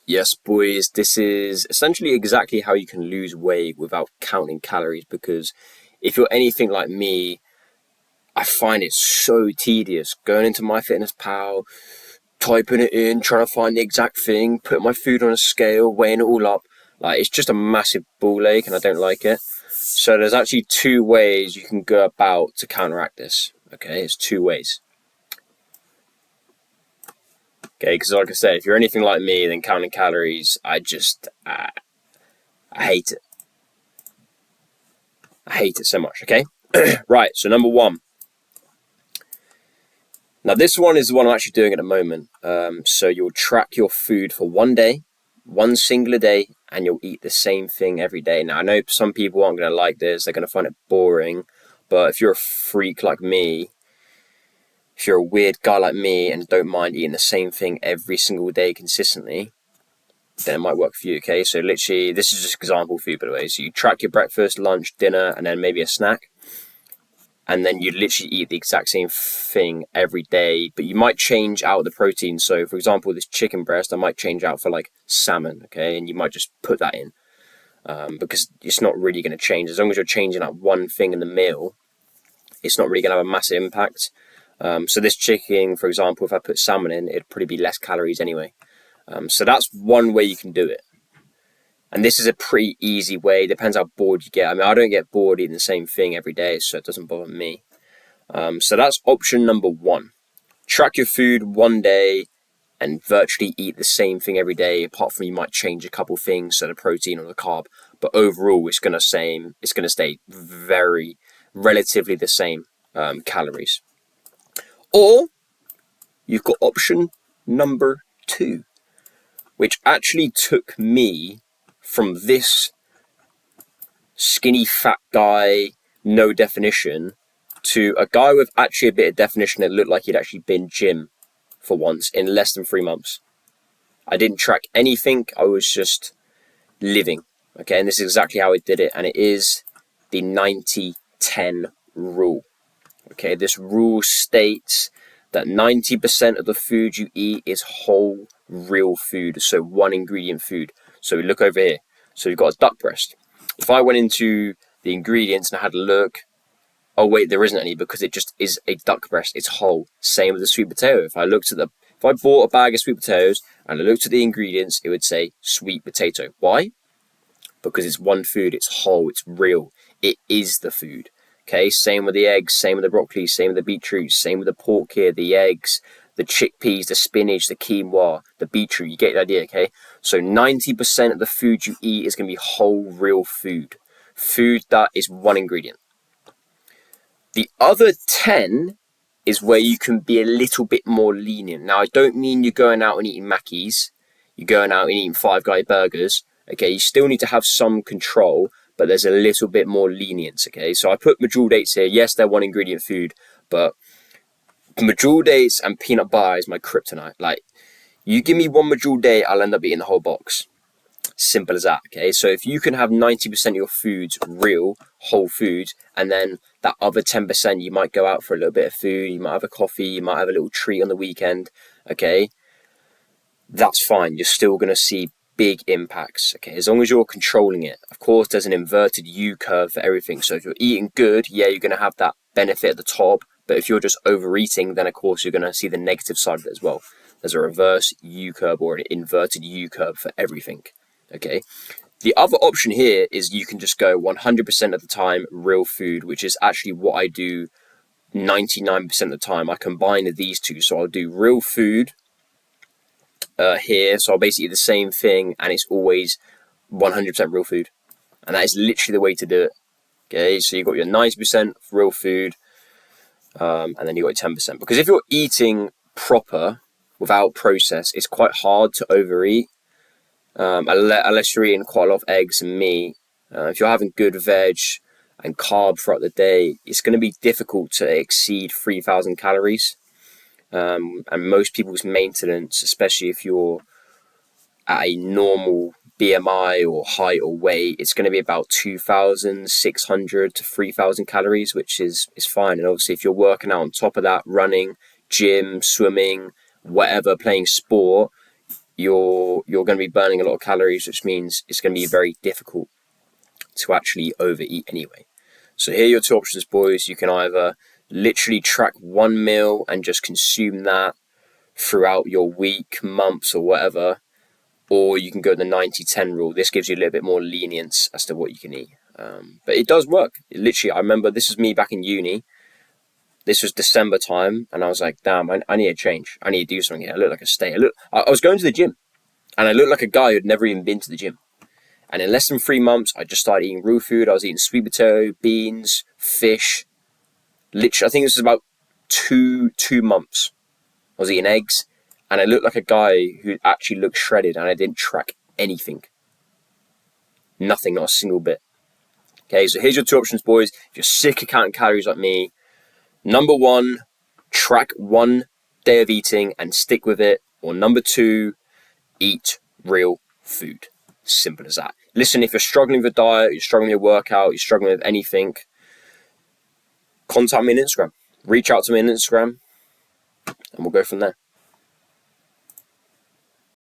Yes, boys, this is essentially exactly how you can lose weight without counting calories. Because if you're anything like me, I find it so tedious going into MyFitnessPal, typing it in, trying to find the exact thing, putting my food on a scale, weighing it all up. Like, it's just a massive ball ache and I don't like it. So there's actually two ways you can go about to counteract this. Okay, it's two ways. Okay, because like I said, if you're anything like me, then counting calories, I hate it. I hate it so much, okay? Right, so number one. Now, this one is the one I'm actually doing at the moment. So you'll track your food for one day, one singular day, and you'll eat the same thing every day. Now, I know some people aren't going to like this. They're going to find it boring. But if you're a freak like me, if you're a weird guy like me and don't mind eating the same thing every single day consistently, then it might work for you, okay? So literally, this is just example food, by the way. So you track your breakfast, lunch, dinner, and then maybe a snack. And then you literally eat the exact same thing every day, but you might change out the protein. So, for example, this chicken breast, I might change out for like salmon, okay? And you might just put that in because it's not really going to change. As long as you're changing out one thing in the meal, it's not really going to have a massive impact. So this chicken, for example, if I put salmon in, it'd probably be less calories anyway. So that's one way you can do it. And this is a pretty easy way. Depends how bored you get. I mean, I don't get bored eating the same thing every day, so it doesn't bother me. So that's option number one. Track your food one day and virtually eat the same thing every day, apart from you might change a couple things, so the protein or the carb. But overall, it's going to stay very relatively the same calories. Or you've got option number two, which actually took me from this skinny fat guy, no definition, to a guy with actually a bit of definition that looked like he'd actually been gym for once in less than 3 months. I didn't track anything, I was just living. Okay, and this is exactly how I did it, and it is the 90-10 rule. Okay, this rule states that 90% of the food you eat is whole, real food, so one ingredient food. So we look over here. So we've got a duck breast. If I went into the ingredients and I had a look, oh wait, there isn't any because it just is a duck breast. It's whole. Same with the sweet potato. If I bought a bag of sweet potatoes and I looked at the ingredients, it would say sweet potato. Why? Because it's one food. It's whole. It's real. It is the food. Okay. Same with the eggs. Same with the broccoli. Same with the beetroot. Same with the pork here. The eggs, the chickpeas, the spinach, the quinoa, the beetroot. You get the idea, okay? So 90% of the food you eat is going to be whole, real food. Food that is one ingredient. The other 10 is where you can be a little bit more lenient. Now, I don't mean you're going out and eating Mackies. You're going out and eating Five Guy burgers. Okay, you still need to have some control, but there's a little bit more lenience, okay? So I put medjool dates here. Yes, they're one ingredient food, but medjool dates and peanut butter is my kryptonite. Like, you give me one medjool date, I'll end up eating the whole box. Simple as that, okay? So if you can have 90% of your foods real, whole foods, and then that other 10%, you might go out for a little bit of food, you might have a coffee, you might have a little treat on the weekend, okay? That's fine. You're still going to see big impacts, okay? As long as you're controlling it. Of course, there's an inverted U curve for everything. So if you're eating good, yeah, you're going to have that benefit at the top. But if you're just overeating, then of course you're going to see the negative side of it as well. There's a reverse U curve or an inverted U curve for everything, okay? The other option here is you can just go 100% of the time real food, which is actually what I do 99% of the time. I combine these two. So I'll do real food here. So I'll basically do the same thing and it's always 100% real food. And that is literally the way to do it. Okay, so you've got your 90% real food and then you've got 10%. Because if you're eating proper without process, it's quite hard to overeat. Unless you're eating quite a lot of eggs and meat. If you're having good veg and carb throughout the day, it's going to be difficult to exceed 3,000 calories. And most people's maintenance, especially if you're at a normal BMI or height or weight, it's going to be about 2,600 to 3,000 calories, which is fine. And obviously, if you're working out on top of that, running, gym, swimming, whatever, playing sport, you're going to be burning a lot of calories, which means it's going to be very difficult to actually overeat anyway. So here are your two options, boys. You can either literally track one meal and just consume that throughout your week, months, or whatever, or you can go the 90-10 rule. This gives you a little bit more lenience as to what you can eat. But it does work. Literally, I remember this was me back in uni. This was December time, and I was like, damn, I need a change. I need to do something here. I look like a state. I was going to the gym, and I looked like a guy who'd never even been to the gym. And in less than 3 months, I just started eating real food. I was eating sweet potato, beans, fish. Literally, I think this was about two months. I was eating eggs, and I looked like a guy who actually looked shredded, and I didn't track anything. Nothing, not a single bit. Okay, so here's your two options, boys. If you're sick of counting calories like me, number 1, track 1 day of eating and stick with it. Or number 2, eat real food. Simple as that. Listen, if you're struggling with a diet, you're struggling with a workout, you're struggling with anything, contact me on Instagram. Reach out to me on Instagram, and we'll go from there.